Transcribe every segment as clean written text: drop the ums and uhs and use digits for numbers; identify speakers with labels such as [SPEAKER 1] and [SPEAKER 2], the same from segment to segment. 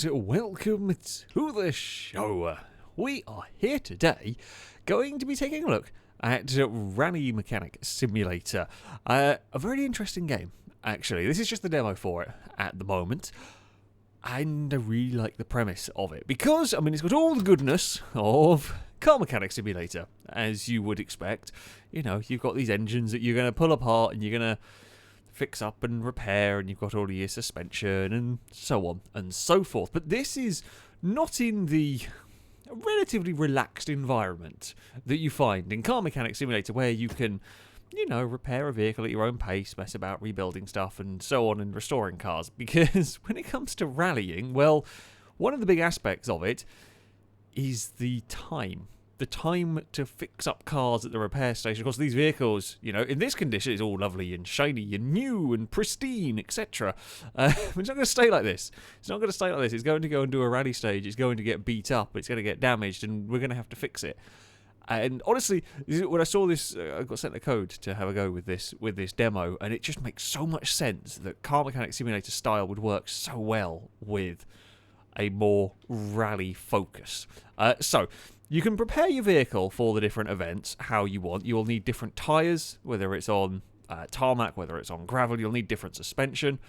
[SPEAKER 1] and welcome to the show. We are here today going to be taking a look at Rally Mechanic Simulator. A very interesting game, actually. This is just the demo for it at the moment. And I really like the premise of it. Because, I mean, it's got all the goodness of Car Mechanic Simulator, as you would expect. You know, you've got these engines that you're going to pull apart and you're going to fix up and repair, and you've got all of your suspension and so on and so forth. But this is not in the relatively relaxed environment that you find in Car Mechanic Simulator, where you can, you know, repair a vehicle at your own pace, mess about rebuilding stuff and so on and restoring cars. Because when it comes to rallying, well, one of the big aspects of it is the time. The time to fix up cars at the repair station. Of course, these vehicles, you know, in this condition, it's all lovely and shiny and new and pristine, etc. It's not going to stay like this. It's not going to stay like this. It's going to go and do a rally stage. It's going to get beat up. It's going to get damaged, and we're going to have to fix it. And honestly, when I saw this, I got sent a code to have a go with this demo, and it just makes so much sense that Car Mechanic Simulator style would work so well with a more rally focus. So you can prepare your vehicle for the different events how you want. You will need different tyres, whether it's on tarmac, whether it's on gravel. You'll need different suspension,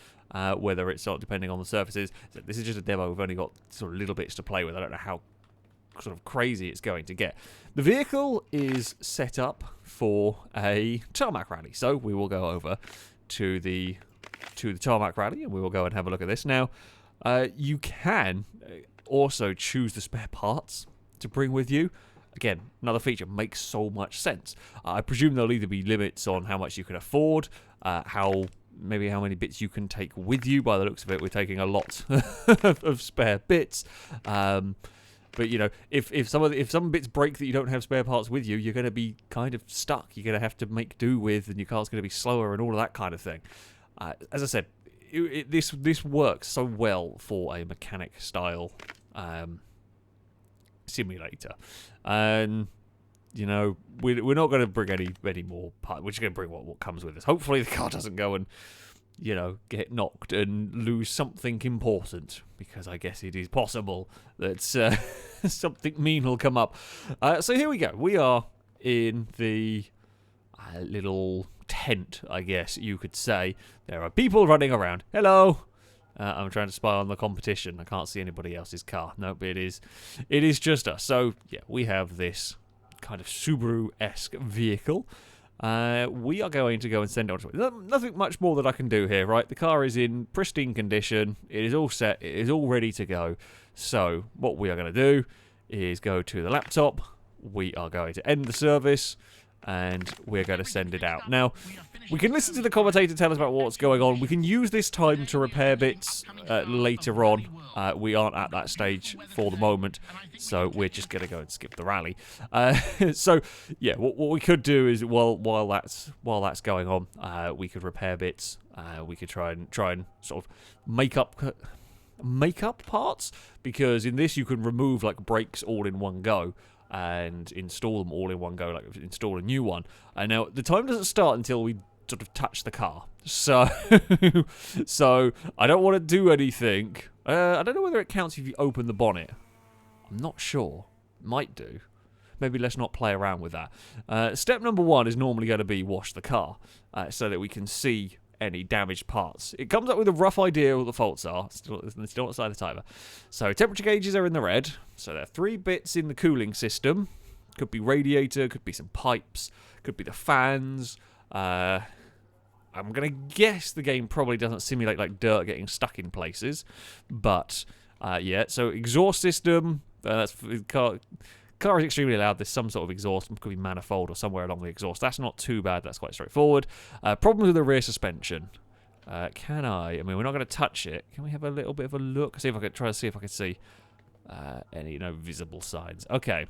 [SPEAKER 1] whether it's depending on the surfaces. So this is just a demo. We've only got sort of little bits to play with. I don't know how sort of crazy it's going to get. The vehicle is set up for a tarmac rally, so we will go over to the tarmac rally and we will go and have a look at this. Now, you can also choose the spare parts to bring with you. Again, another feature makes so much sense. I presume there'll either be limits on how much you can afford, maybe how many bits you can take with you. By the looks of it, we're taking a lot of spare bits. But you know, if some bits break that you don't have spare parts with you, you're going to be kind of stuck. You're going to have to make do with, and your car's going to be slower and all of that kind of thing. As I said, this works so well for a mechanic style simulator, and you know, we're not going to bring any more parts. We're just going to bring what comes with us. Hopefully the car doesn't go and, you know, get knocked and lose something important, because I guess it is possible that something mean will come up. So here we go. We are in the little tent, I guess you could say. There are people running around. Hello. I'm trying to spy on the competition. I can't see anybody else's car. Nope, it is just us. So, yeah, we have this kind of Subaru-esque vehicle. We are going to go and send it on to it. Nothing much more that I can do here, right? The car is in pristine condition. It is all set. It is all ready to go. So, what we are going to do is go to the laptop. We are going to end the service, and we're going to send it out. Now, we can listen to the commentator tell us about what's going on. We can use this time to repair bits later on. We aren't at that stage for the moment, so we're just going to go and skip the rally. So, yeah, what we could do is, while that's going on, we could repair bits. We could try and sort of make up parts, because in this you can remove like brakes all in one go and install them all in one go, like install a new one. And now the time doesn't start until we sort of touch the car, so so I don't want to do anything. I don't know whether it counts if you open the bonnet. I'm not sure. Might do. Maybe let's not play around with that. Step number one is normally going to be wash the car, so that we can see any damaged parts. It comes up with a rough idea of what the faults are. Still outside the timer. So temperature gauges are in the red. So there are 3 bits in the cooling system. Could be radiator, could be some pipes, could be the fans. I'm gonna guess the game probably doesn't simulate like dirt getting stuck in places, but yeah. So exhaust system. That's car is extremely loud. There's some sort of exhaust. It could be manifold or somewhere along the exhaust. That's not too bad. That's quite straightforward. Problems with the rear suspension. I mean, we're not going to touch it. Can we have a little bit of a look? See if I could try to see if I can see any visible signs. Okay.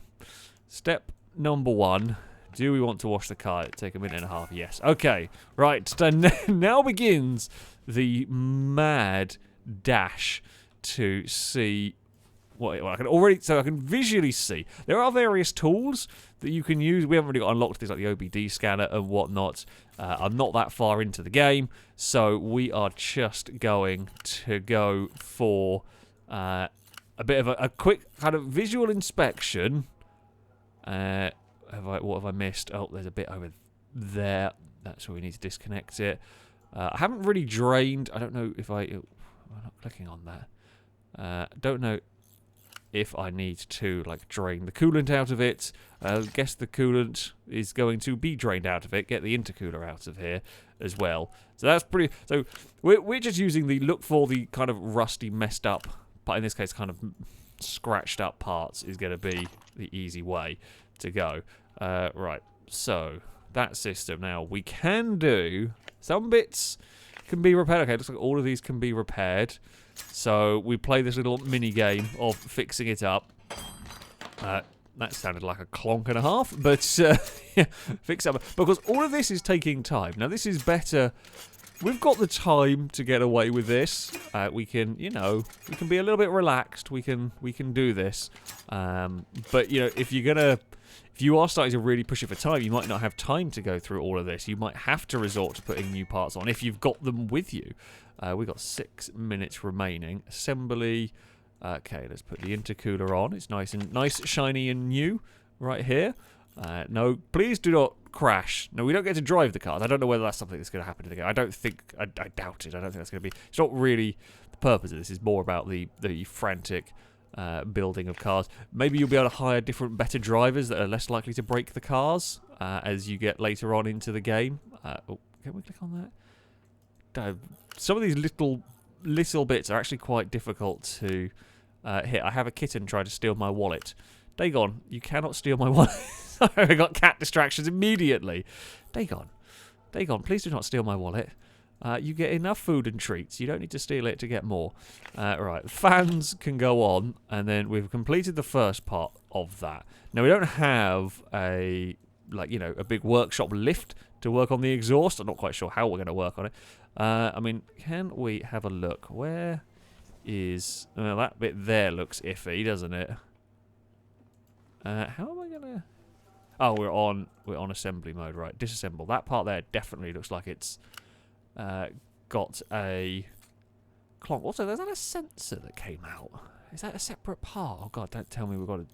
[SPEAKER 1] Step number 1. Do we want to wash the car? It'll take a minute and a half. Yes. Okay. Right. So now begins the mad dash to see I can visually see. There are various tools that you can use. We haven't really got unlocked things like the OBD scanner and whatnot. I'm not that far into the game, so we are just going to go for A bit of a quick kind of visual inspection. What have I missed? Oh, there's a bit over there. That's where we need to disconnect it. I haven't really drained. I don't know if I'm not clicking on that. Don't know if I need to like drain the coolant out of it. Guess the coolant is going to be drained out of it. Get the intercooler out of here as well. So that's pretty. So we're just using the look for the kind of rusty, messed up, but in this case, kind of scratched up parts is going to be the easy way to go. Right. So that system now we can do some bits can be repaired. Okay, looks like all of these can be repaired. So we play this little mini game of fixing it up. That sounded like a clonk and a half, but yeah, fix up because all of this is taking time. Now this is better. We've got the time to get away with this. We can, you know, we can be a little bit relaxed. We can do this. But you know, if you are starting to really push it for time, you might not have time to go through all of this. You might have to resort to putting new parts on if you've got them with you. We've got 6 minutes remaining. Assembly. Okay, let's put the intercooler on. It's nice, shiny, and new right here. No, please do not crash. No, we don't get to drive the cars. I don't know whether that's something that's going to happen in the game. I doubt it. I don't think that's going to be. It's not really the purpose of this. It's more about the frantic building of cars. Maybe you'll be able to hire different, better drivers that are less likely to break the cars as you get later on into the game. Oh, can we click on that? Some of these little bits are actually quite difficult to hit. I have a kitten try to steal my wallet. Dagon, you cannot steal my wallet. I got cat distractions immediately. Dagon, please do not steal my wallet. You get enough food and treats. You don't need to steal it to get more. Right, fans can go on, and then we've completed the first part of that. Now we don't have a big workshop lift to work on the exhaust. I'm not quite sure how we're going to work on it. I mean, can we have a look? Where is that bit there? Looks iffy, doesn't it? How am I gonna? Oh, we're on assembly mode, right? Disassemble. That part there definitely looks like it's got a clonk. Also, there's that a sensor that came out. Is that a separate part? Oh god, don't tell me we've got to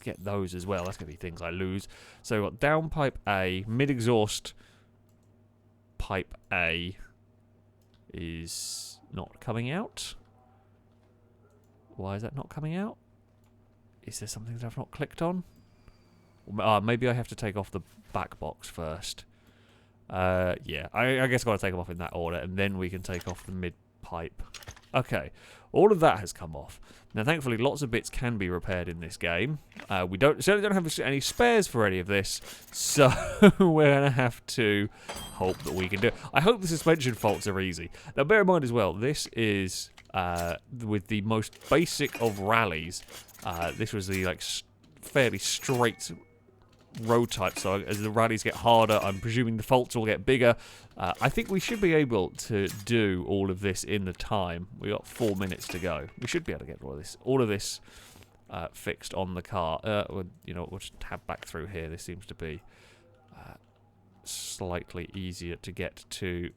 [SPEAKER 1] get those as well. That's gonna be things I lose. So we've got downpipe A, mid exhaust pipe A is not coming out. Why is that not coming out? Is there something that I've not clicked on? Maybe I have to take off the back box first. Yeah, I guess I've got to take them off in that order, and then we can take off the mid-pipe. Okay, all of that has come off. Now, thankfully, lots of bits can be repaired in this game. We certainly don't have any spares for any of this, so we're going to have to hope that we can do it. I hope the suspension faults are easy. Now, bear in mind as well, this is with the most basic of rallies. This was the fairly straight road type, so as the rallies get harder, I'm presuming the faults will get bigger. I think we should be able to do all of this in the time. We got 4 minutes to go. We should be able to get all of this fixed on the car. We'll just tab back through here. This seems to be slightly easier to get to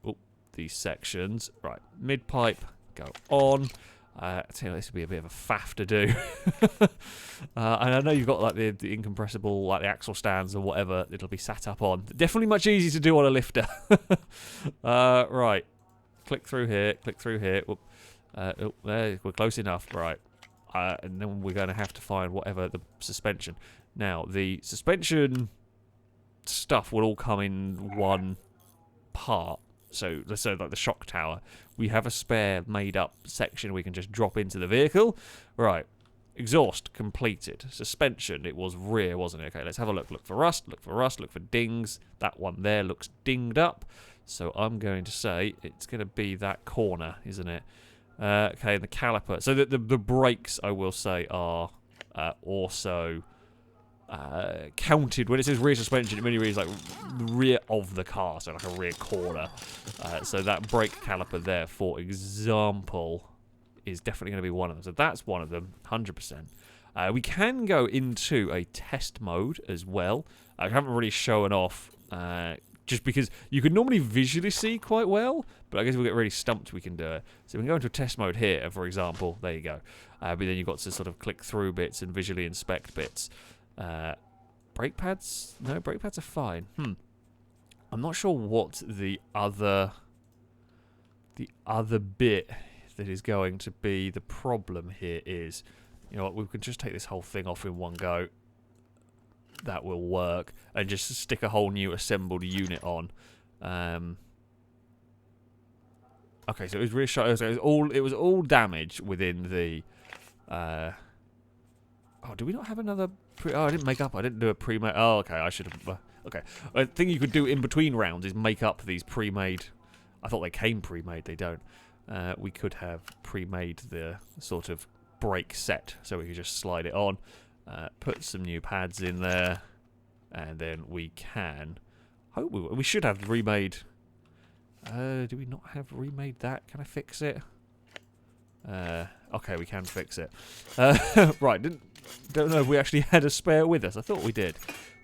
[SPEAKER 1] these sections. Right, mid pipe, go on. I tell you, this would be a bit of a faff to do. And I know you've got the incompressible, the axle stands or whatever it'll be sat up on. Definitely much easier to do on a lifter. Right. Click through here. There, we're close enough. Right. And then we're going to have to find whatever the suspension. Now, the suspension stuff will all come in one part. So like the shock tower, we have a spare made-up section we can just drop into the vehicle. Right, exhaust completed. Suspension, it was rear, wasn't it? Okay, let's have a look. Look for rust, look for dings. That one there looks dinged up. So I'm going to say it's going to be that corner, isn't it? Okay, the caliper. So the brakes, I will say, are also counted when it says rear suspension. It really reads like the rear of the car, so like a rear corner. So that brake caliper there, for example, is definitely going to be one of them. So that's one of them, 100%. We can go into a test mode as well. I haven't really shown off just because you can normally visually see quite well, but I guess if we get really stumped, we can do it. So we can go into test mode here, for example. There you go. But then you've got to sort of click through bits and visually inspect bits. Brake pads? No, brake pads are fine. I'm not sure what the other bit that is going to be the problem here is. You know what, we can just take this whole thing off in one go. That will work. And just stick a whole new assembled unit on. Okay, so it was reassured. So it was all damage within the. Oh, do we not have another? I didn't make up. I didn't do a pre-made. Oh, okay. I should have. Okay, a thing you could do in between rounds is make up these pre-made. I thought they came pre-made. They don't. We could have pre-made the sort of brake set, so we could just slide it on, put some new pads in there, and then we can. Hope we should have remade. Do we not have remade that? Can I fix it? Okay, we can fix it. Right, don't know if we actually had a spare with us. I thought we did.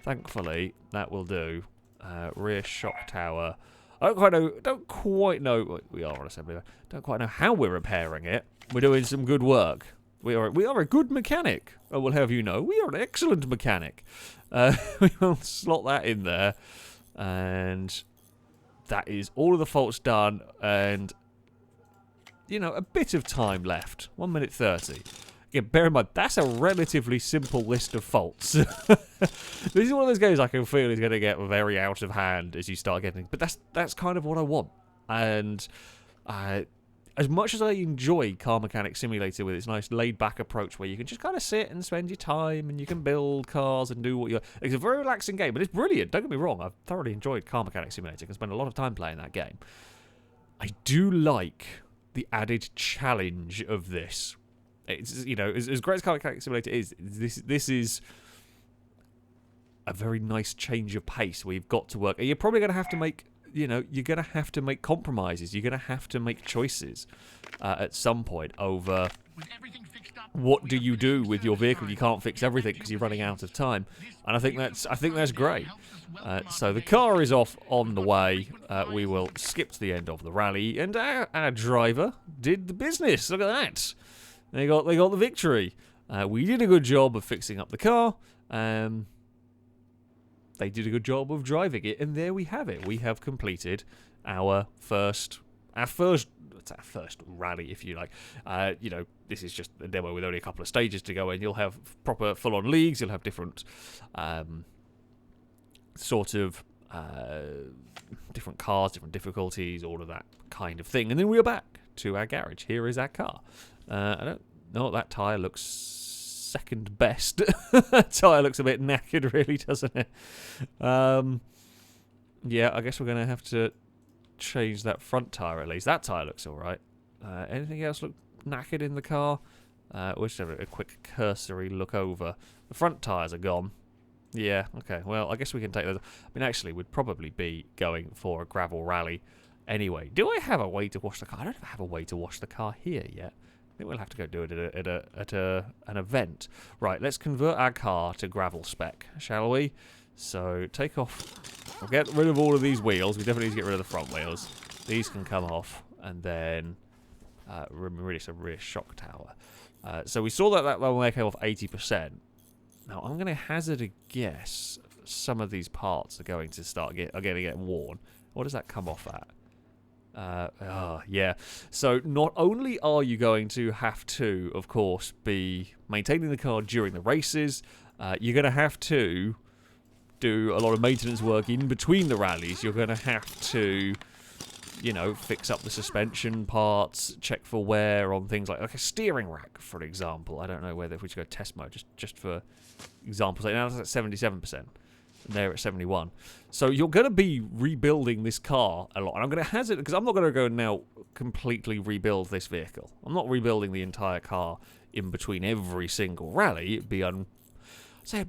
[SPEAKER 1] Thankfully, that will do. Rear shock tower. I don't quite know. We are on assembly. Don't quite know how we're repairing it. We're doing some good work. We are a good mechanic. I will have you know, we are an excellent mechanic. We will slot that in there, and that is all of the faults done. And you know, a bit of time left. 1 minute 30. Again, bear in mind, that's a relatively simple list of faults. This is one of those games I can feel is going to get very out of hand as you start getting. But that's kind of what I want. And as much as I enjoy Car Mechanic Simulator with its nice laid-back approach where you can just kind of sit and spend your time and you can build cars and do what you're... It's a very relaxing game, but it's brilliant. Don't get me wrong. I've thoroughly enjoyed Car Mechanic Simulator. I can spend a lot of time playing that game. I do like the added challenge of this. It's, you know, as great as Car Mechanic Simulator is, this is a very nice change of pace where you've got to work. You're probably going to have to make, you know, you're going to have to make compromises. You're going to have to make choices at some point over what do you do with your vehicle. You can't fix everything because you're running out of time, and I think that's great. So the car is off on the way. We will skip to the end of the rally, and our driver did the business. Look at that. They got the victory. We did a good job of fixing up the car. They did a good job of driving it, and there we have it. We have completed our first rally, if you like. You know, this is just a demo with only a couple of stages to go in. You'll have proper full-on leagues. You'll have different sort of different cars, different difficulties, all of that kind of thing. And then we're back to our garage. Here is our car. I don't know. That tyre looks second best. That tyre looks a bit knackered, really, doesn't it? Yeah, I guess we're going to have to change that front tyre at least. That tyre looks alright. Anything else look knackered in the car? We'll just have a quick cursory look over. The front tyres are gone. Yeah, okay. Well, I guess we can take those. I mean, actually, we'd probably be going for a gravel rally anyway. Do I have a way to wash the car? I don't have a way to wash the car here yet. I think we'll have to go do it at an event. Right, let's convert our car to gravel spec, shall we? So take off. We'll get rid of all of these wheels. We definitely need to get rid of the front wheels. These can come off, and then release a rear shock tower. So we saw that one there came off 80%. Now I'm going to hazard a guess. Some of these parts are going to start get worn. What does that come off at? Yeah. So not only are you going to have to, of course, be maintaining the car during the races, you're going to have to do a lot of maintenance work in between the rallies. You're going to have to, you know, fix up the suspension parts, check for wear on things like a steering rack, for example. I don't know whether if we should go test mode, just for example. Now that's at 77%. And they're at 71. So you're going to be rebuilding this car a lot. And I'm going to hazard, because I'm not going to go now completely rebuild this vehicle. I'm not rebuilding the entire car in between every single rally. It'd be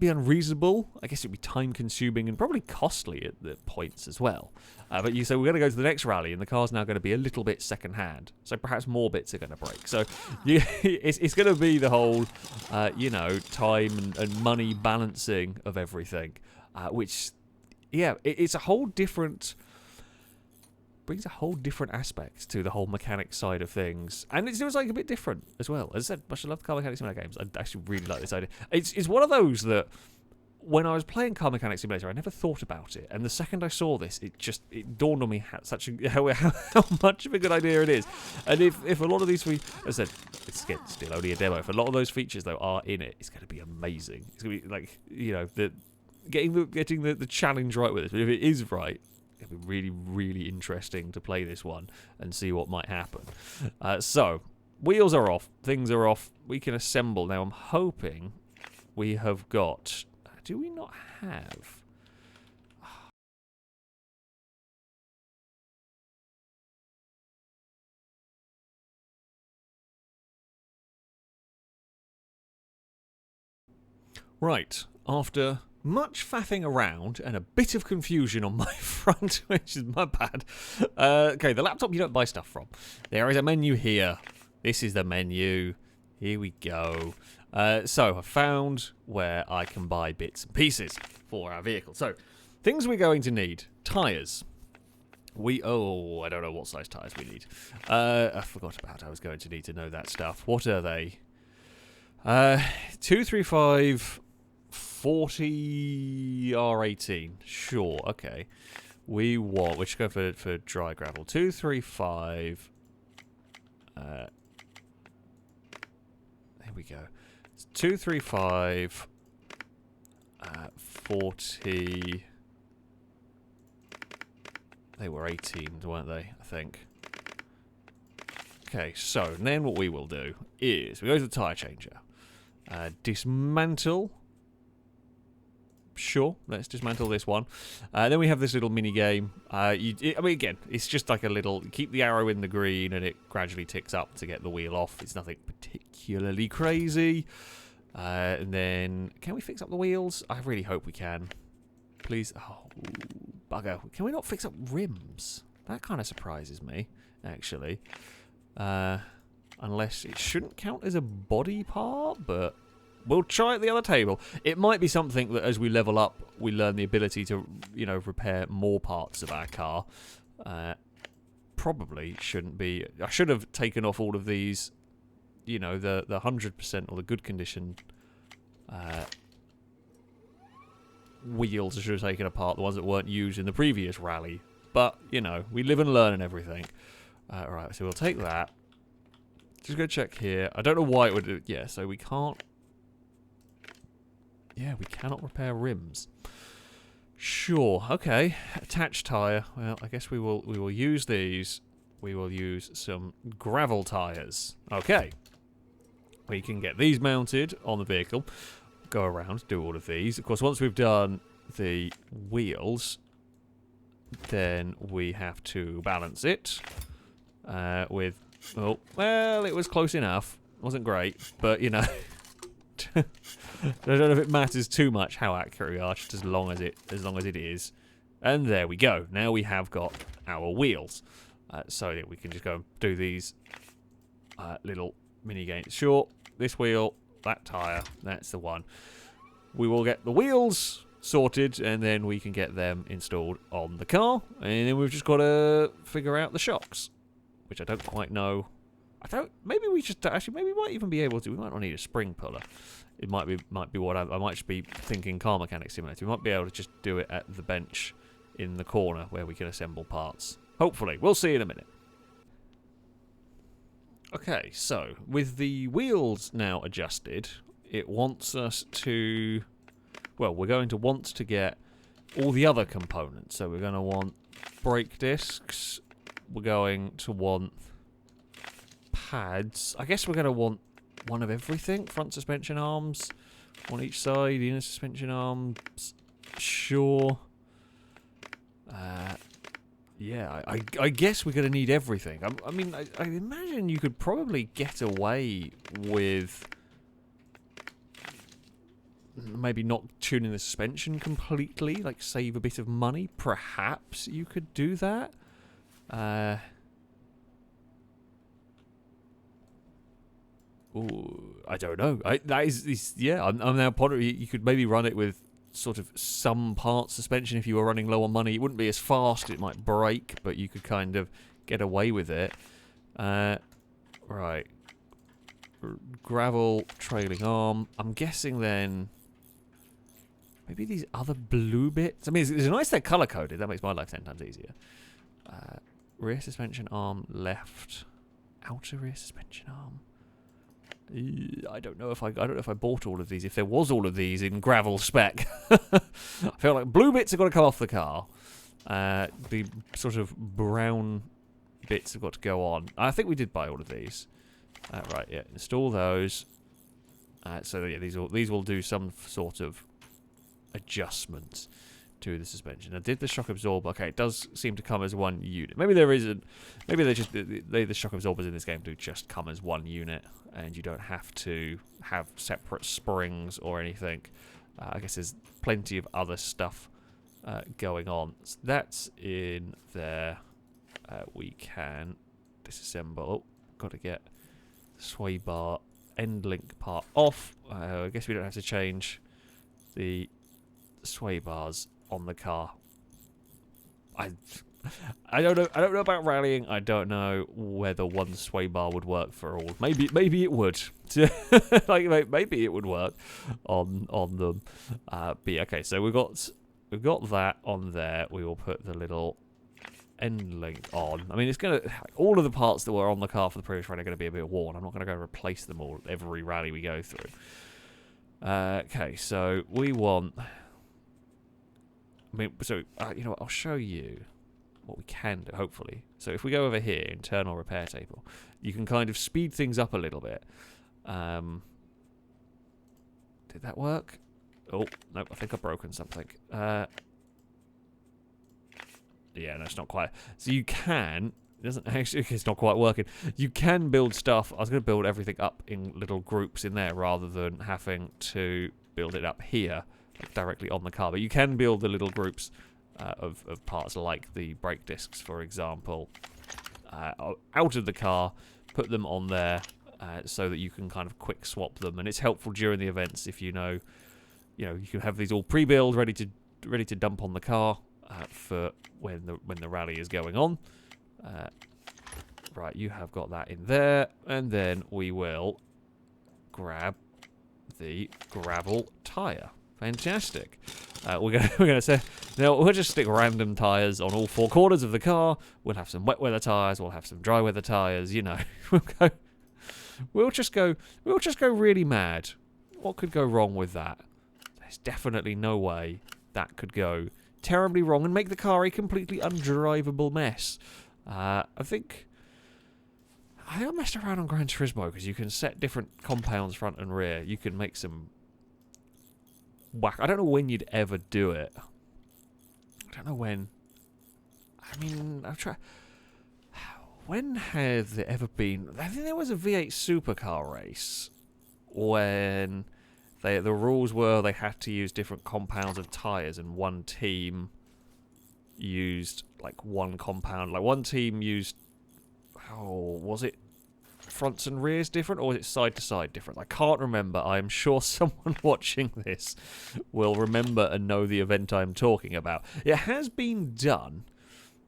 [SPEAKER 1] unreasonable. I guess it'd be time consuming and probably costly at the points as well. But you say we're going to go to the next rally and the car's now going to be a little bit second hand. So perhaps more bits are going to break. So it's going to be the whole, you know, time and money balancing of everything. Which yeah, it's a whole different, brings a whole different aspect to the whole mechanics side of things, and it feels like a bit different as well. As I said, much I love car mechanics simulator games. I actually really like this idea. It's one of those that when I was playing Car Mechanic Simulator, I never thought about it, and the second I saw this, it dawned on me how much of a good idea it is. And if a lot of these, as I said, it's still only a demo. If a lot of those features though are in it, it's going to be amazing. It's going to be like, you know, getting the challenge right with it. But if it is right, it'll be really, really interesting to play this one and see what might happen. So wheels are off, things are off. We can assemble now. I'm hoping we have got. Do we not have? Right, after much faffing around and a bit of confusion on my front, which is my bad. Okay, the laptop you don't buy stuff from. There is a menu here. This is the menu. Here we go. So I found where I can buy bits and pieces for our vehicle. So things we're going to need: tyres. I don't know what size tyres we need. I forgot about. I was going to need to know that stuff. What are they? 235 40 R18. Sure. Okay. We should go for dry gravel. 235. There we go. 235 40. They were 18, weren't they? I think. Okay, so then what we will do is we go to the tyre changer. Dismantle. Sure, let's dismantle this one. Then we have this little mini game. I mean, again, it's just like a little. Keep the arrow in the green, and it gradually ticks up to get the wheel off. It's nothing particularly crazy. And then, can we fix up the wheels? I really hope we can. Please. Oh, bugger. Can we not fix up rims? That kind of surprises me, actually. Unless it shouldn't count as a body part, but we'll try at the other table. It might be something that as we level up, we learn the ability to, you know, repair more parts of our car. Probably shouldn't be. I should have taken off all of these, you know, the 100% or the good condition wheels. I should have taken apart the ones that weren't used in the previous rally. But, you know, we live and learn and everything. Right, so we'll take that. Just go check here. I don't know why it would do. Yeah, so we can't. Yeah, we cannot repair rims. Sure. Okay. Attached tyre. Well, I guess we will use these. We will use some gravel tyres. Okay. We can get these mounted on the vehicle. Go around, do all of these. Of course, once we've done the wheels, then we have to balance it with. Oh, well, it was close enough. Wasn't great, but you know. I don't know if it matters too much how accurate we are, just as long as it is. And there we go. Now we have got our wheels, so that we can just go and do these little mini games. Sure, this wheel, that tire, that's the one. We will get the wheels sorted, and then we can get them installed on the car. And then we've just got to figure out the shocks, which I don't quite know. Maybe we just actually. Maybe we might even be able to. We might not need a spring puller. It might be what I might just be thinking. Car Mechanic Simulator. We might be able to just do it at the bench in the corner where we can assemble parts. Hopefully, we'll see in a minute. Okay, so with the wheels now adjusted, it wants us to. Well, we're going to want to get all the other components. So we're going to want brake discs. We're going to want pads. I guess we're going to want one of everything. Front suspension arms on each side, inner suspension arms. Sure. Yeah, I guess we're going to need everything. I mean, I imagine you could probably get away with maybe not tuning the suspension completely, like save a bit of money. Perhaps you could do that. Ooh, I don't know. That is yeah. I'm now pondering. You could maybe run it with sort of some part suspension if you were running low on money. It wouldn't be as fast, it might break, but you could kind of get away with it. Right. Gravel, trailing arm. I'm guessing then maybe these other blue bits. I mean, it's nice they're color coded. That makes my life 10 times easier. Rear suspension arm left. Outer rear suspension arm. I don't know if I bought all of these. If there was all of these in gravel spec, I feel like blue bits have got to come off the car. The sort of brown bits have got to go on. I think we did buy all of these. Right, yeah, install those. So yeah, these will do some sort of adjustment to the suspension. I did the shock absorber. Okay, it does seem to come as one unit. Maybe there isn't. Maybe the shock absorbers in this game do just come as one unit, and you don't have to have separate springs or anything. I guess there's plenty of other stuff going on. So that's in there. We can disassemble. Oh, got to get the sway bar end link part off. I guess we don't have to change the sway bars on the car. I don't know about rallying. I don't know whether one sway bar would work for all. Maybe it would. Like maybe it would work on them. But yeah, okay, so we've got that on there. We will put the little end link on. I mean, it's gonna, all of the parts that were on the car for the previous rally are going to be a bit worn. I'm not going to go replace them all every rally we go through. Okay, so we want. I mean, so you know what? I'll show you what we can do. Hopefully, so if we go over here, internal repair table, you can kind of speed things up a little bit. Did that work? Oh no, I think I've broken something. Yeah, no, it's not quite. So you can. It doesn't actually. It's not quite working. You can build stuff. I was going to build everything up in little groups in there rather than having to build it up here, like directly on the car. But you can build the little groups of parts, like the brake discs, for example, out of the car. Put them on there so that you can kind of quick swap them, and it's helpful during the events if you know, you can have these all pre-built, ready to dump on the car. For when the rally is going on. Right, you have got that in there, and then we will grab the gravel tire. Fantastic. We're gonna say now we'll just stick random tires on all four corners of the car. We'll have some wet weather tires. We'll have some dry weather tires. We'll just go really mad. What could go wrong with that? There's definitely no way that could go terribly wrong and make the car a completely undrivable mess. I think I messed around on Gran Turismo because you can set different compounds front and rear. You can make some whack. I don't know when you'd ever do it. I don't know when. I mean, I've tried. When has there ever been? I think there was a V8 supercar race when the rules were they had to use different compounds of tyres, and one team used like one compound. Like one team used, was it fronts and rears different, or was it side to side different? I can't remember. I am sure someone watching this will remember and know the event I'm talking about. It has been done.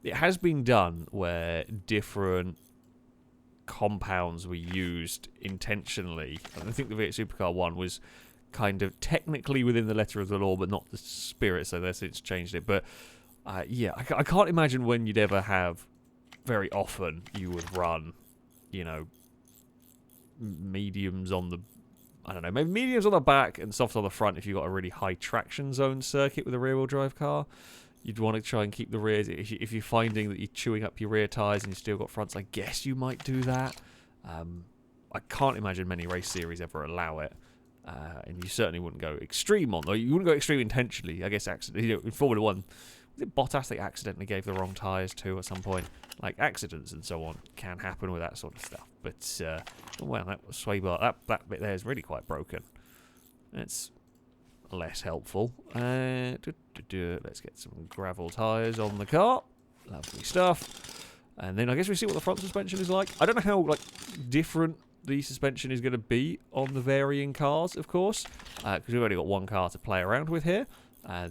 [SPEAKER 1] It has been done where different compounds were used intentionally. I think the V8 Supercar one was kind of technically within the letter of the law, but not the spirit, so they've since changed it. But yeah, I can't imagine when you'd ever have, very often, you would run, mediums on the, I don't know, maybe mediums on the back and softs on the front if you've got a really high traction zone circuit with a rear-wheel drive car. You'd want to try and keep the rears. If you're finding that you're chewing up your rear tyres and you've still got fronts, I guess you might do that. I can't imagine many race series ever allow it. And you certainly wouldn't go extreme on, though. You wouldn't go extreme intentionally. I guess in Formula 1, was it Bottas they accidentally gave the wrong tyres to at some point? Like, accidents and so on can happen with that sort of stuff. But, well, that was sway bar. That bit there is really quite broken. It's less helpful. Let's get some gravel tyres on the car. Lovely stuff. And then I guess we see what the front suspension is like. I don't know how different the suspension is going to be on the varying cars, of course, because we've only got one car to play around with here.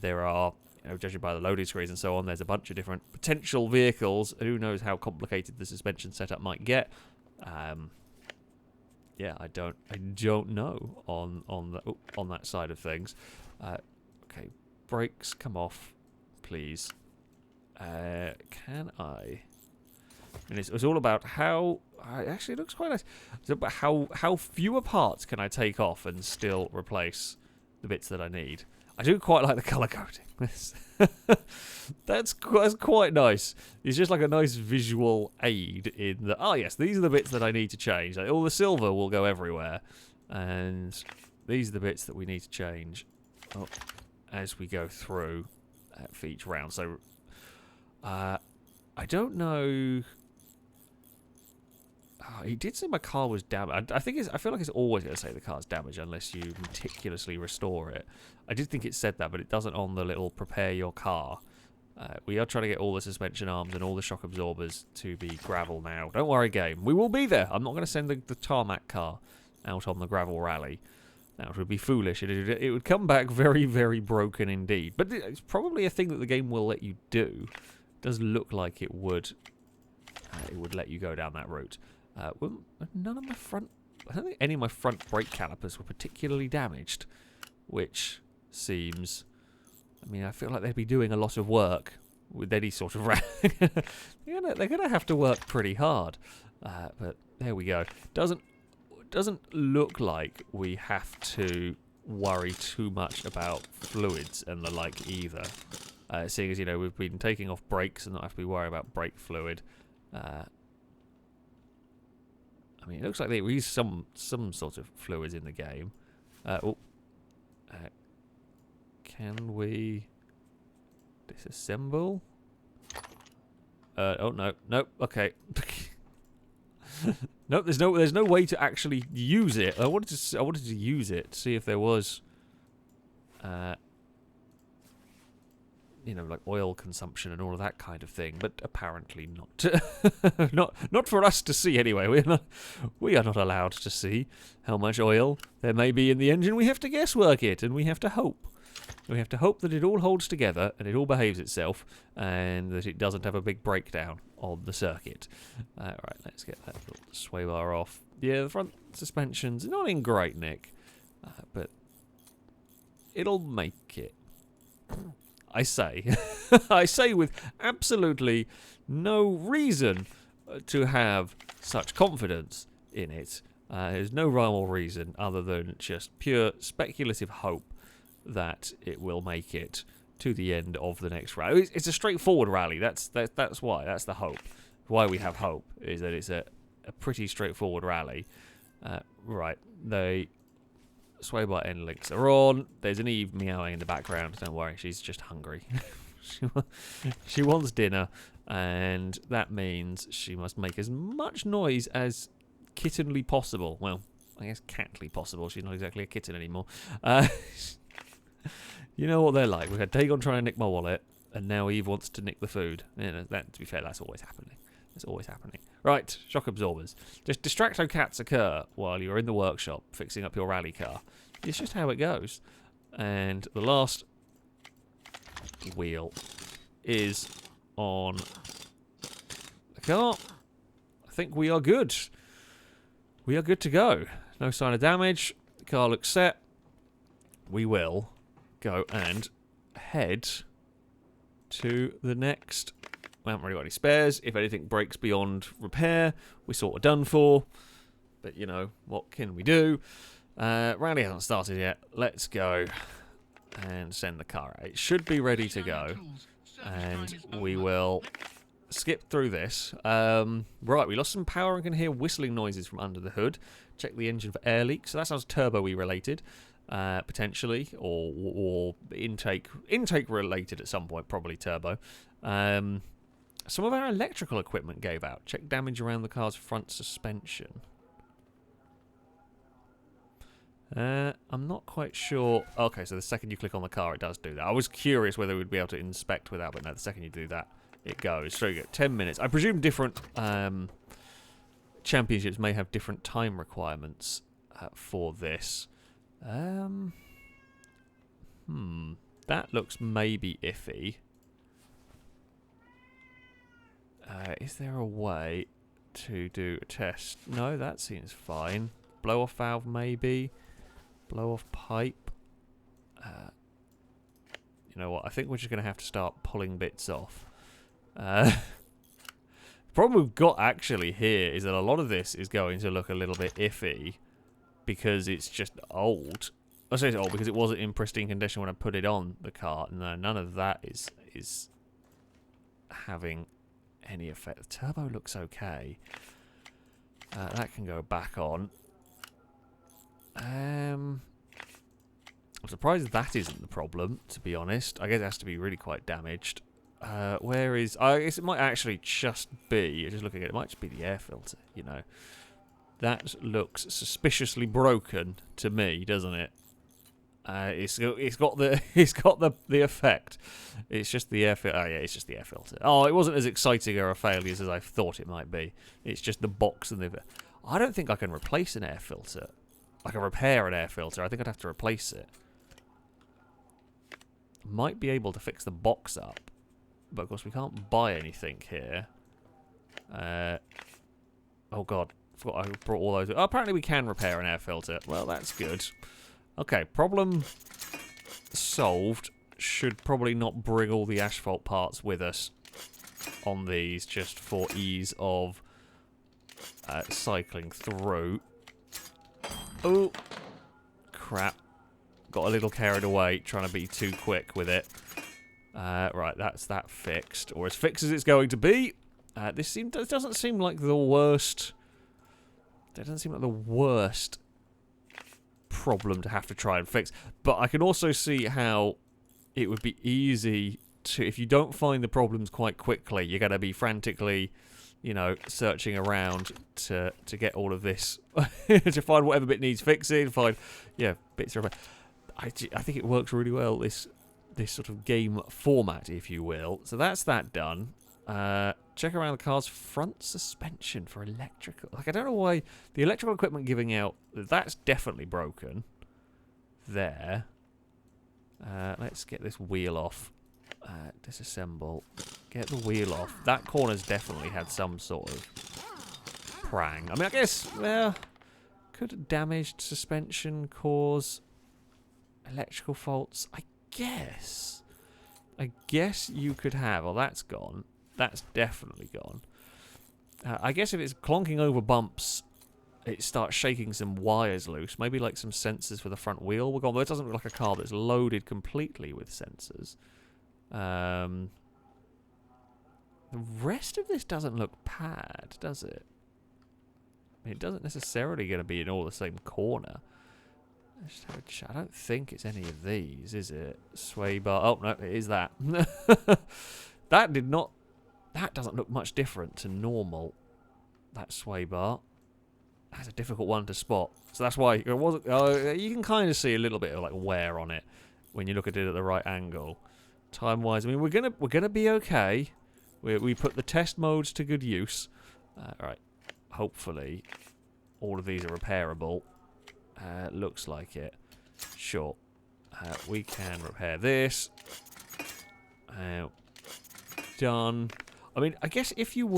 [SPEAKER 1] There are, judging by the loading screens and so on, there's a bunch of different potential vehicles. Who knows how complicated the suspension setup might get? Yeah, I don't know on that side of things. Okay, brakes come off, please. Can I? And it's all about how. Actually, it looks quite nice. It's about how fewer parts can I take off and still replace the bits that I need. I do quite like the colour coding. That's quite nice. It's just like a nice visual aid in the. Oh yes, these are the bits that I need to change. Like, all the silver will go everywhere, and these are the bits that we need to change as we go through for each round. So I don't know. He did say my car was damaged. I feel like it's always going to say the car's damaged unless you meticulously restore it. I did think it said that, but it doesn't on the little prepare your car. We are trying to get all the suspension arms and all the shock absorbers to be gravel now. Don't worry, game. We will be there. I'm not going to send the tarmac car out on the gravel rally. That would be foolish. It would come back very, very broken indeed. But it's probably a thing that the game will let you do. It does look like it would. It would let you go down that route. Well, none of my front. I don't think any of my front brake calipers were particularly damaged, which seems. I mean, I feel like they'd be doing a lot of work with any sort of. They're gonna have to work pretty hard. But there we go. Doesn't look like we have to worry too much about fluids and the like either. Seeing as we've been taking off brakes and not have to be worried about brake fluid. I mean, it looks like they use some sort of fluids in the game. Can we disassemble? Oh no, okay. Nope, there's no way to actually use it. I wanted to use it to see if there was, like oil consumption and all of that kind of thing, but apparently not. not for us to see anyway. We are not allowed to see how much oil there may be in the engine. We have to guesswork it, and we have to hope. We have to hope that it all holds together and it all behaves itself, and that it doesn't have a big breakdown on the circuit. Right, let's get that little sway bar off. Yeah, the front suspension's not in great nick, but it'll make it. I say. I say with absolutely no reason to have such confidence in it. There's no rhyme or reason other than just pure speculative hope that it will make it to the end of the next rally. It's a straightforward rally. That's why. That's the hope. Why we have hope is that it's a pretty straightforward rally. Right. The sway bar end links are on. There's an Eve meowing in the background. Don't worry. She's just hungry. She wants dinner, and that means she must make as much noise as kittenly possible. Well, I guess catly possible. She's not exactly a kitten anymore. You know what they're like. We had Dagon trying to nick my wallet, and now Eve wants to nick the food. To be fair, that's always happening. It's always happening. Right, shock absorbers. Just distracto cats occur while you're in the workshop fixing up your rally car. It's just how it goes. And the last wheel is on the car. I think we are good. We are good to go. No sign of damage. The car looks set. We will go and head to the next. We haven't really got any spares. If anything breaks beyond repair, we're sort of done for. But, what can we do? Rally hasn't started yet. Let's go and send the car out. It should be ready to go. And we will skip through this. Right, we lost some power and can hear whistling noises from under the hood. Check the engine for air leaks. So that sounds turbo-y related. Potentially, or intake related at some point, probably turbo. Some of our electrical equipment gave out. Check damage around the car's front suspension. I'm not quite sure. Okay, so the second you click on the car, it does do that. I was curious whether we'd be able to inspect without, but no, the second you do that, it goes. So you get 10 minutes. I presume different championships may have different time requirements for this. That looks maybe iffy. Is there a way to do a test? No, that seems fine. Blow-off valve maybe. Blow-off pipe. You know what? I think we're just going to have to start pulling bits off. The problem we've got actually here is that a lot of this is going to look a little bit iffy because it's just old. I say it's old because it wasn't in pristine condition when I put it on the cart. No, none of that is having any effect. The turbo looks okay. That can go back on. I'm surprised that isn't the problem, to be honest. I guess it has to be really quite damaged. Where is... I guess it might actually just be... Just looking at it, it might just be the air filter, you know. That looks suspiciously broken to me, doesn't it? It's got the effect. It's just the air filter. Oh yeah, it's just the air filter. Oh, it wasn't as exciting or a failure as I thought it might be. It's just the box and the... I don't think I can replace an air filter. I can repair an air filter. I think I'd have to replace it. Might be able to fix the box up, but of course we can't buy anything here. Oh god, forgot I brought all those. Oh, apparently we can repair an air filter. Well, that's good. Okay, problem solved. Should probably not bring all the asphalt parts with us on these, just for ease of cycling through. Oh, crap. Got a little carried away trying to be too quick with it. Right, that's that fixed. Or as fixed as it's going to be. This doesn't seem like the worst... That doesn't seem like the worst problem to have to try and fix. But I can also see how it would be easy to... If you don't find the problems quite quickly, you're going to be frantically, you know, searching around to get all of this. To find whatever bit needs fixing, find, yeah, bits of... I think it works really well, this sort of game format, if you will. So that's that done. Check around the car's front suspension for electrical. Like, I don't know why the electrical equipment giving out. That's definitely broken. There. Let's get this wheel off. Disassemble. Get the wheel off. That corner's definitely had some sort of prang. I mean, I guess, well, could a damaged suspension cause electrical faults? I guess you could have. Oh, that's gone. That's definitely gone. I guess if it's clonking over bumps, it starts shaking some wires loose. Maybe like some sensors for the front wheel were gone. But it doesn't look like a car that's loaded completely with sensors. The rest of this doesn't look bad, does it? I mean, it doesn't necessarily going to be in all the same corner. I don't think it's any of these, is it? Sway bar. Oh, no, it is that. That doesn't look much different to normal. That sway bar. That's a difficult one to spot. So that's why it wasn't. You can kind of see a little bit of like wear on it when you look at it at the right angle. Time-wise, I mean, we're gonna be okay. We put the test modes to good use. Right. Hopefully, all of these are repairable. Looks like it. Sure. We can repair this. Done. I mean, I guess if you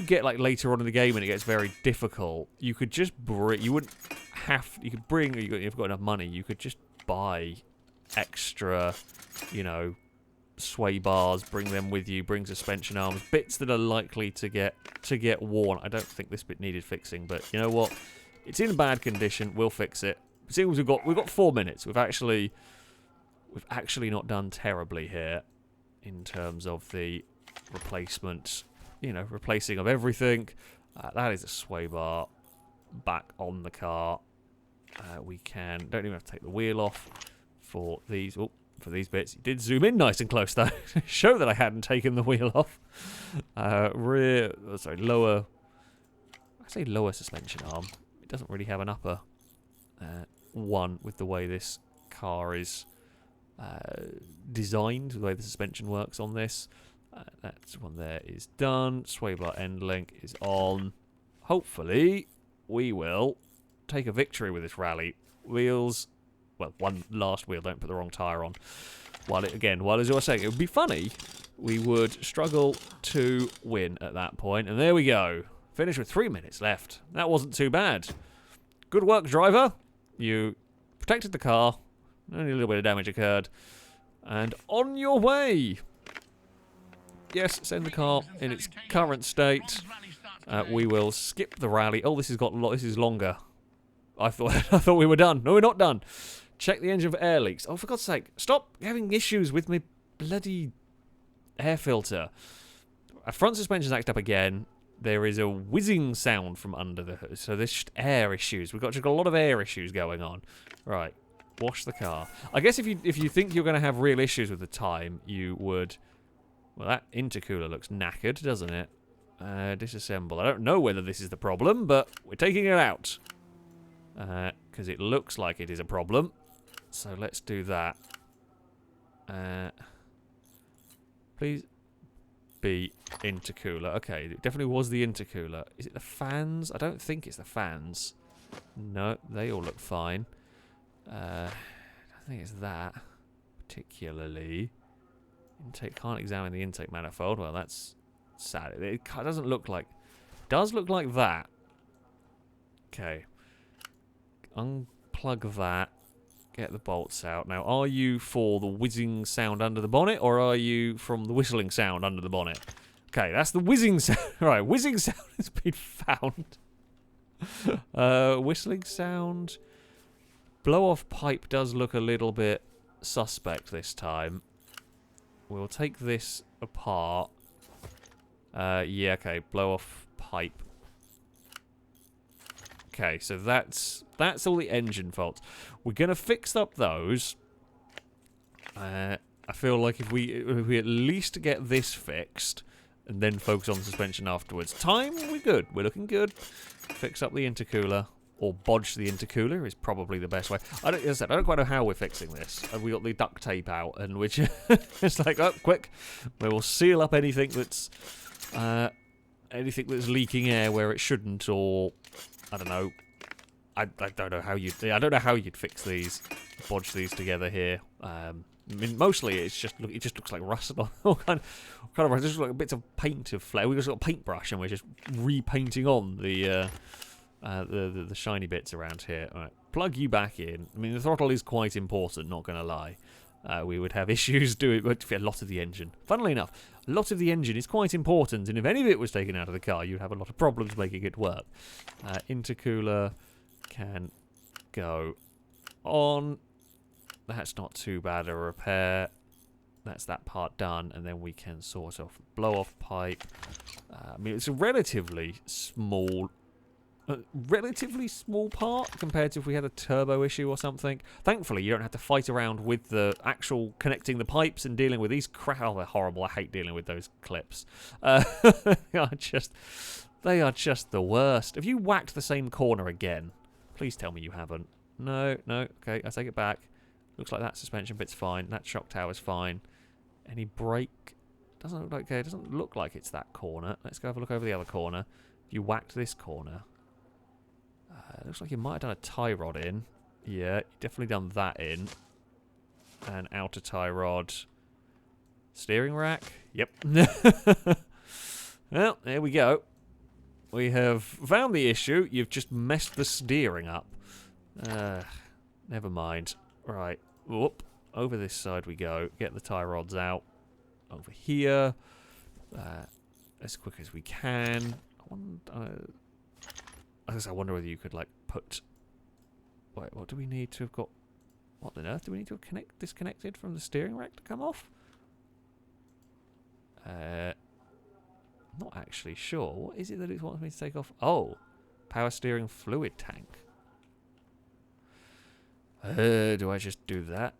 [SPEAKER 1] get like later on in the game and it gets very difficult, you could just bring. You wouldn't have. You could bring. You've got enough money. You could just buy extra, you know, sway bars. Bring them with you. Bring suspension arms. Bits that are likely to get worn. I don't think this bit needed fixing, but you know what? It's in bad condition. We'll fix it. Seems we've got 4 minutes. We've actually not done terribly here in terms of the replacement. You know, replacing of everything. That is a sway bar back on the car. We don't even have to take the wheel off for these. Oh, for these bits. It did zoom in nice and close though. Show that I hadn't taken the wheel off. Lower. I say lower suspension arm. It doesn't really have an upper one with the way this car is designed, the way the suspension works on this. That one there is done. Sway bar end link is on. Hopefully, we will take a victory with this rally. Wheels well, one last wheel, don't put the wrong tyre on. While as I was saying, it would be funny, we would struggle to win at that point. And there we go. Finish with 3 minutes left. That wasn't too bad. Good work, driver. You protected the car. Only a little bit of damage occurred. And on your way. Yes, send the car in its current state. We will skip the rally. Oh, this is longer. I thought we were done. No, we're not done. Check the engine for air leaks. Oh, for God's sake, stop having issues with my bloody air filter. Our front suspension's acted up again. There is a whizzing sound from under the hood. So there's just air issues. We've got a lot of air issues going on. Right. Wash the car. I guess if you think you're going to have real issues with the time, you would... Well, that intercooler looks knackered, doesn't it? Disassemble. I don't know whether this is the problem, but we're taking it out. Because it looks like it is a problem. So let's do that. Please be intercooler. Okay, it definitely was the intercooler. Is it the fans? I don't think it's the fans. No, they all look fine. I think it's that particularly. Intake, can't examine the intake manifold. Well, that's sad. It doesn't look like. Does look like that. Okay. Unplug that. Get the bolts out. Now, are you for the whizzing sound under the bonnet, or are you from the whistling sound under the bonnet? Okay, that's the whizzing sound. Right, whizzing sound has been found. Whistling sound. Blow-off pipe does look a little bit suspect this time. We'll take this apart. Yeah, okay, blow-off pipe. Okay, so that's all the engine faults. We're gonna fix up those. I feel like if we at least get this fixed and then focus on the suspension afterwards. Time, we're good. We're looking good. Fix up the intercooler. Or bodge the intercooler is probably the best way. As I said, I don't quite know how we're fixing this. We got the duct tape out, and which it's like, oh, quick, we will seal up anything that's leaking air where it shouldn't, or I don't know. I don't know how you'd fix these, bodge these together here. I mean, mostly it just looks like rust. All kind of rust. It just looks like bits of paint have fled. We just got a paintbrush, and we're just repainting on the shiny bits around here. All right, plug you back in. I mean, the throttle is quite important, not going to lie. We would have issues doing a lot of the engine. Funnily enough, a lot of the engine is quite important, and if any of it was taken out of the car, you'd have a lot of problems making it work. Intercooler can go on. That's not too bad a repair. That's that part done, and then we can sort off blow-off pipe. I mean, it's a relatively small part compared to if we had a turbo issue or something. Thankfully, you don't have to fight around with the actual connecting the pipes and dealing with these Oh, they're horrible. I hate dealing with those clips. They are just the worst. Have you whacked the same corner again? Please tell me you haven't. No. Okay, I take it back. Looks like that suspension bit's fine. That shock tower's fine. Any brake? Doesn't look like. Okay, it doesn't look like it's that corner. Let's go have a look over the other corner. If you whacked this corner. Looks like you might have done a tie rod in. Yeah, definitely done that in. An outer tie rod. Steering rack. Yep. Well, there we go. We have found the issue. You've just messed the steering up. Never mind. Right. Whoop. Over this side we go. Get the tie rods out. Over here. As quick as we can. I wonder whether you could, like, put... Wait, what do we need to have got... What on earth do we need to have disconnected from the steering rack to come off? Not actually sure. What is it that it wants me to take off? Oh, power steering fluid tank. Do I just do that?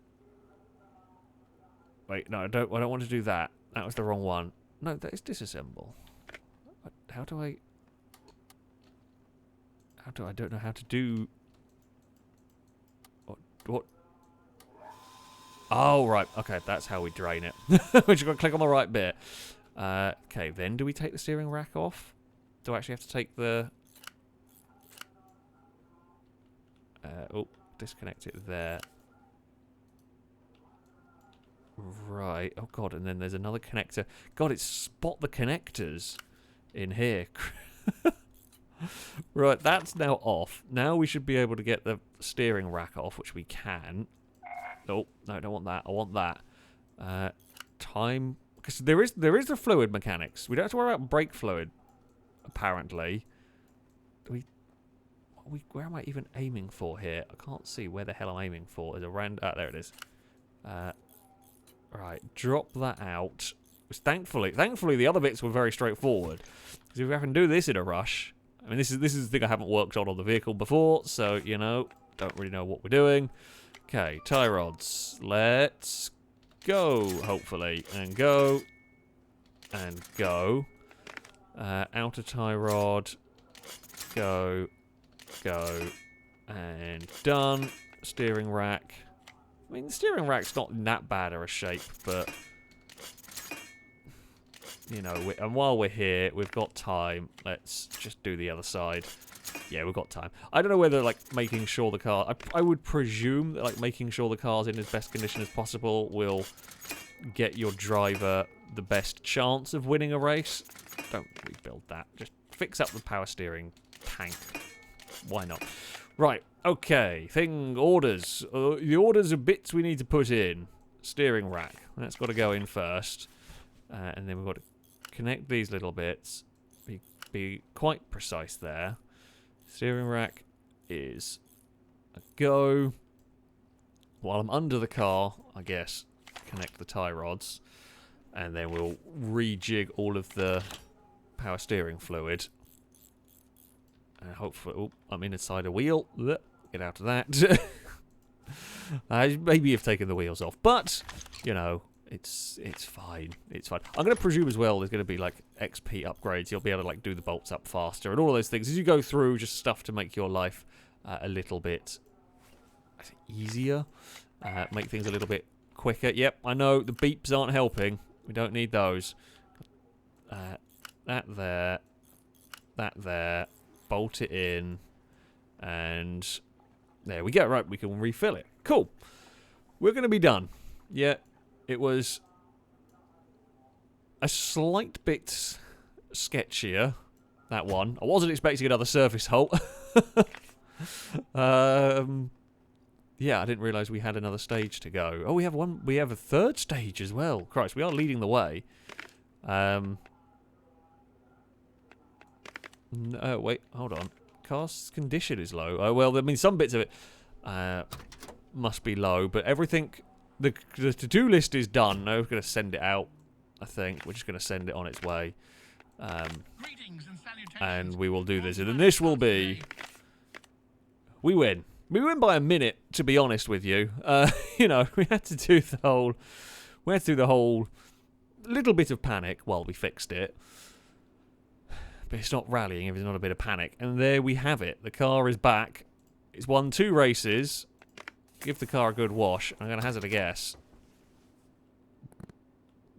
[SPEAKER 1] Wait, no, I don't want to do that. That was the wrong one. No, that is disassemble. How do I... I don't know how to do... What? Oh, right. Okay, that's how we drain it. We just got to click on the right bit. Okay, then do we take the steering rack off? Do I actually have to take the... oh, disconnect it there. Right. Oh, God. And then there's another connector. God, it's spot the connectors in here. Right, that's now off. Now we should be able to get the steering rack off, which we can. Oh, no, I don't want that. I want that. Time... Because there is the fluid mechanics. We don't have to worry about brake fluid, apparently. Where am I even aiming for here? I can't see where the hell I'm aiming for. There's a there it is. Right, drop that out. Thankfully the other bits were very straightforward. Because if we can do this in a rush, I mean, this is the thing I haven't worked on the vehicle before, so you know, don't really know what we're doing. Okay, tie rods. Let's go. Hopefully, and go, and go. Outer tie rod. Go. Go, and done. Steering rack. I mean, the steering rack's not in that bad of a shape, but you know, and while we're here, we've got time. Let's just do the other side. Yeah, we've got time. I don't know whether, like, making sure the car... I would presume that, like, making sure the car's in as best condition as possible will get your driver the best chance of winning a race. Don't rebuild that. Just fix up the power steering tank. Why not? Right, okay. Orders. The orders of bits we need to put in. Steering rack. That's got to go in first. And then we've got to connect these little bits. Be quite precise there. Steering rack is a go. While I'm under the car, I guess, connect the tie rods. And then we'll rejig all of the power steering fluid. And hopefully... Oh, I'm inside a wheel. Get out of that. I maybe have taken the wheels off. But, you know, it's fine. It's fine. I'm going to presume as well there's going to be, like, XP upgrades. You'll be able to, like, do the bolts up faster and all of those things. As you go through, just stuff to make your life a little bit easier. Make things a little bit quicker. Yep, I know. The beeps aren't helping. We don't need those. That there. That there. Bolt it in. And there we go. Right, we can refill it. Cool. We're going to be done. Yeah, it was a slight bit sketchier, that one. I wasn't expecting another surface hole. Yeah, I didn't realise we had another stage to go. Oh, we have one. We have a third stage as well. Christ, we are leading the way. No, wait, hold on. Car's condition is low. Oh, well, I mean, some bits of it must be low, but everything... The to-do list is done. Now we're going to send it out, I think. We're just going to send it on its way. And we will do this. And then this will be... We win. We win by a minute, to be honest with you. You know, we had to do the whole... We had to do the whole little bit of panic while we fixed it. But it's not rallying if there's not a bit of panic. And there we have it. The car is back. It's won 2 races. Give the car a good wash. I'm going to hazard a guess.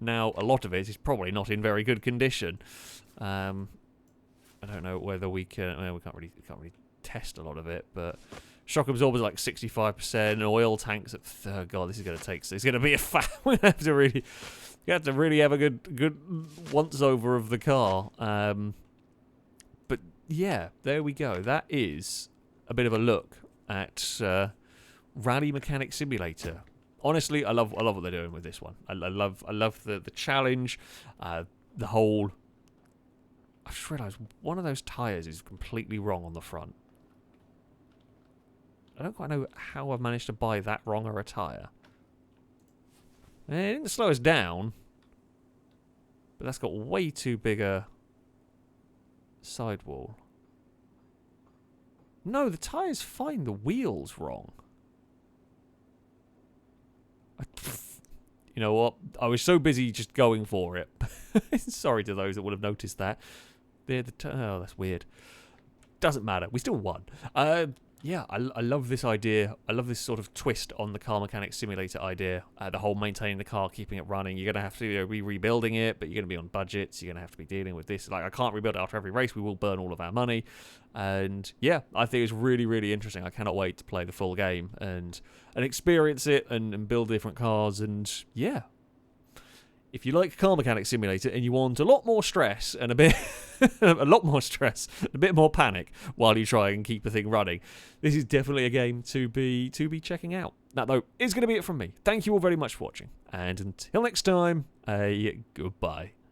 [SPEAKER 1] Now, a lot of it is probably not in very good condition. I don't know whether we can... Well, we can't really test a lot of it, but... Shock absorber's like 65%. Oil tanks at... Oh, God, this is going to take... It's going to be a fat... We have to really... You have to really have a good once-over of the car. But, yeah, there we go. That is a bit of a look at... Rally Mechanic Simulator. Honestly, I love what they're doing with this one. I love the challenge, the whole... I just realised one of those tyres is completely wrong on the front. I don't quite know how I've managed to buy that wrong a tyre. It didn't slow us down, but that's got way too big a sidewall. No, the tyre's fine. The wheel's wrong. You know what? I was so busy just going for it. Sorry to those that would have noticed that. Oh, that's weird. Doesn't matter. We still won. Yeah, I love this idea. I love this sort of twist on the car mechanic simulator idea. The whole maintaining the car, keeping it running. You're going to have to be rebuilding it, but you're going to be on budgets. You're going to have to be dealing with this. Like, I can't rebuild it after every race. We will burn all of our money. And yeah, I think it's really, really interesting. I cannot wait to play the full game and experience it and build different cars. And yeah, if you like Car Mechanic Simulator and you want a lot more stress and a bit a bit more panic while you try and keep a thing running, this is definitely a game to be checking out. That, though, is going to be it from me. Thank you all very much for watching, and until next time, goodbye.